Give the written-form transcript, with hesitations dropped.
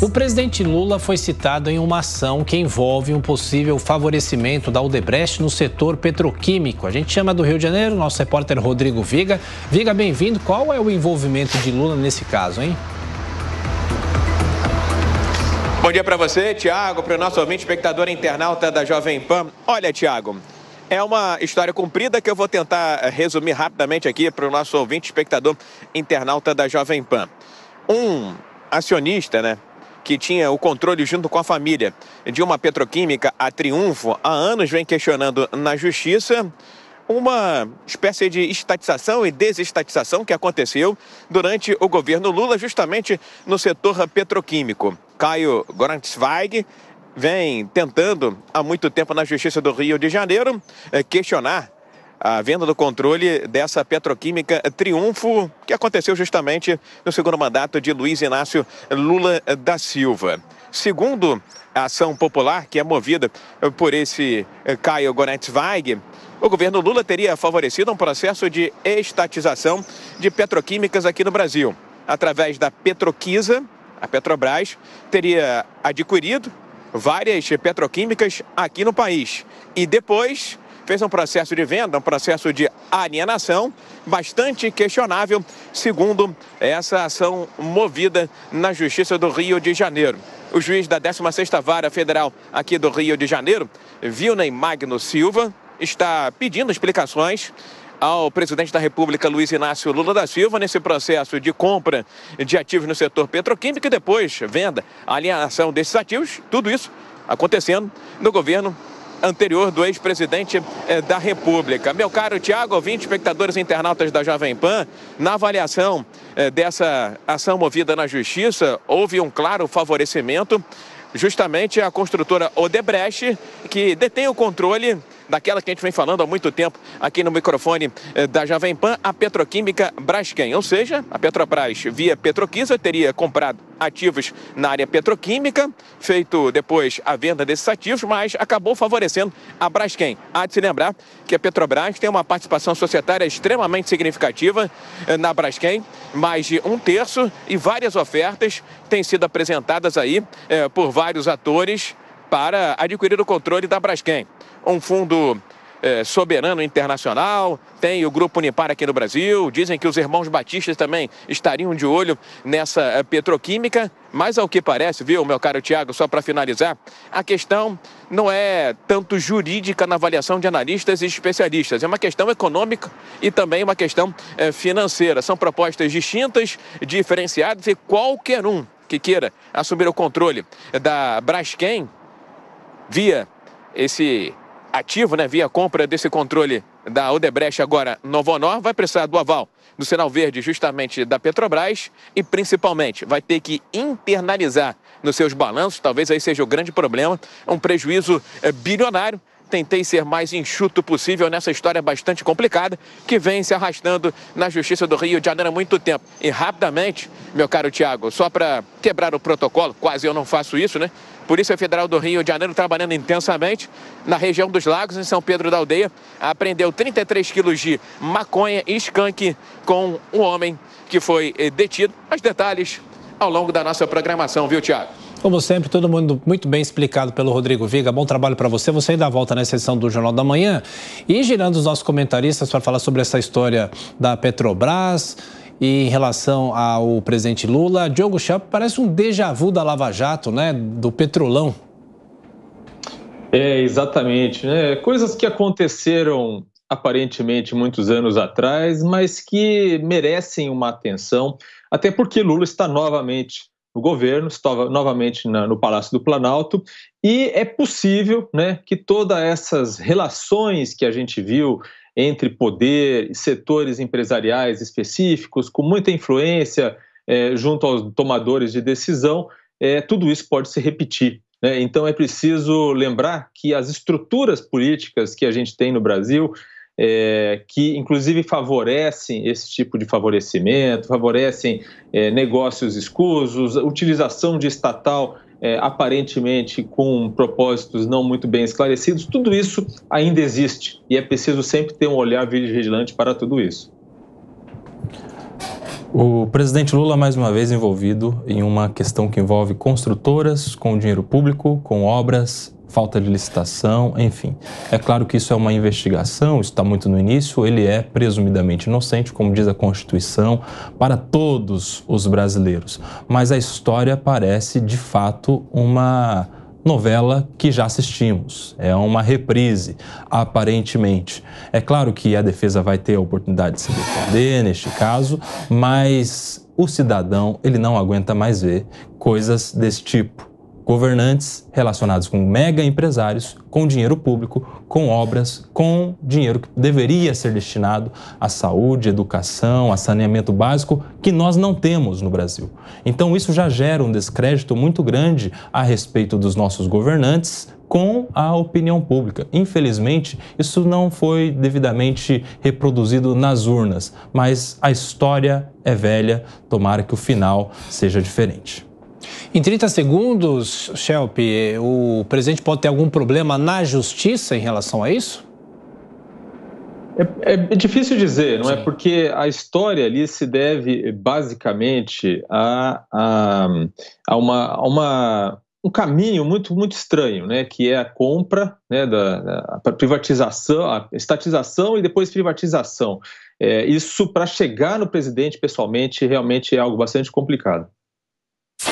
O presidente Lula foi citado em uma ação que envolve um possível favorecimento da Odebrecht no setor petroquímico. A gente chama do Rio de Janeiro, nosso repórter Rodrigo Viga. Viga, bem-vindo. Qual é o envolvimento de Lula nesse caso, hein? Bom dia para você, Tiago, para o nosso ouvinte, espectador internauta da Jovem Pan. Olha, Tiago, é uma história comprida que eu vou tentar resumir rapidamente aqui para o nosso ouvinte, espectador internauta da Jovem Pan. Um acionista, né, que tinha o controle junto com a família de uma petroquímica, a Triunfo, há anos vem questionando na justiça uma espécie de estatização e desestatização que aconteceu durante o governo Lula, justamente no setor petroquímico. Caio Gruntzweig vem tentando há muito tempo na Justiça do Rio de Janeiro questionar a venda do controle dessa petroquímica Triunfo, que aconteceu justamente no segundo mandato de Luiz Inácio Lula da Silva. Segundo a ação popular, que é movida por esse Caio Gruntzweig, o governo Lula teria favorecido um processo de estatização de petroquímicas aqui no Brasil. Através da Petroquisa, a Petrobras teria adquirido várias petroquímicas aqui no país e depois fez um processo de venda, um processo de alienação bastante questionável, segundo essa ação movida na Justiça do Rio de Janeiro. O juiz da 16ª Vara Federal aqui do Rio de Janeiro, Vilney Magno Silva, está pedindo explicações ao presidente da República, Luiz Inácio Lula da Silva, nesse processo de compra de ativos no setor petroquímico e depois venda, alienação desses ativos, tudo isso acontecendo no governo anterior do ex-presidente da República. Meu caro Tiago, ouvinte, espectadores internautas da Jovem Pan, na avaliação dessa ação movida na Justiça, houve um claro favorecimento justamente à construtora Odebrecht, que detém o controle daquela que a gente vem falando há muito tempo aqui no microfone da Jovem Pan, a petroquímica Braskem. Ou seja, a Petrobras, via Petroquisa, teria comprado ativos na área petroquímica, feito depois a venda desses ativos, mas acabou favorecendo a Braskem. Há de se lembrar que a Petrobras tem uma participação societária extremamente significativa na Braskem, mais de 1/3, e várias ofertas têm sido apresentadas aí por vários atores para adquirir o controle da Braskem. Um fundo soberano internacional, tem o Grupo Unipar aqui no Brasil, dizem que os irmãos Batistas também estariam de olho nessa petroquímica, mas ao que parece, viu, meu caro Tiago, só para finalizar, a questão não é tanto jurídica na avaliação de analistas e especialistas, é uma questão econômica e também uma questão financeira. São propostas distintas, diferenciadas, e qualquer um que queira assumir o controle da Braskem via esse ativo, né, via compra desse controle da Odebrecht, agora Novo Honor, vai precisar do aval do sinal verde justamente da Petrobras e principalmente vai ter que internalizar nos seus balanços, talvez aí seja o grande problema, um prejuízo bilionário. Tentei ser mais enxuto possível nessa história bastante complicada que vem se arrastando na Justiça do Rio de Janeiro há muito tempo. E rapidamente, meu caro Tiago, só para quebrar o protocolo, quase eu não faço isso, né? Polícia Federal do Rio de Janeiro trabalhando intensamente na região dos Lagos, em São Pedro da Aldeia, apreendeu 33 quilos de maconha e skunk com um homem que foi detido. Mais detalhes ao longo da nossa programação, viu, Tiago? Como sempre, todo mundo muito bem explicado pelo Rodrigo Viga. Bom trabalho para você. Você ainda volta na sessão do Jornal da Manhã. E girando os nossos comentaristas para falar sobre essa história da Petrobras e em relação ao presidente Lula, Diogo Schelp, parece um déjà vu da Lava Jato, né? Do Petrolão. Exatamente, né? Coisas que aconteceram aparentemente muitos anos atrás, mas que merecem uma atenção, até porque Lula está novamente no governo, estava novamente no Palácio do Planalto, e é possível, né, que todas essas relações que a gente viu entre poder e setores empresariais específicos, com muita influência junto aos tomadores de decisão, tudo isso pode se repetir, né? Então é preciso lembrar que as estruturas políticas que a gente tem no Brasil, que inclusive favorecem esse tipo de favorecimento, favorecem negócios escusos, utilização de estatal aparentemente com propósitos não muito bem esclarecidos, tudo isso ainda existe e é preciso sempre ter um olhar vigilante para tudo isso. O presidente Lula, mais uma vez, envolvido em uma questão que envolve construtoras com dinheiro público, com obras, falta de licitação, enfim. É claro que isso é uma investigação, isso está muito no início, ele é presumidamente inocente, como diz a Constituição, para todos os brasileiros. Mas a história parece, de fato, uma novela que já assistimos, é uma reprise, aparentemente. É claro que a defesa vai ter a oportunidade de se defender neste caso, mas o cidadão, ele não aguenta mais ver coisas desse tipo. Governantes relacionados com mega empresários, com dinheiro público, com obras, com dinheiro que deveria ser destinado à saúde, educação, a saneamento básico, que nós não temos no Brasil. Então isso já gera um descrédito muito grande a respeito dos nossos governantes com a opinião pública. Infelizmente, isso não foi devidamente reproduzido nas urnas, mas a história é velha, tomara que o final seja diferente. Em 30 segundos, Schelp, o presidente pode ter algum problema na justiça em relação a isso? É difícil dizer, não Sim. é? Porque a história ali se deve basicamente a um caminho muito estranho, né? Que é a compra, né, a privatização, a estatização e depois privatização. Isso, para chegar no presidente pessoalmente, realmente é algo bastante complicado.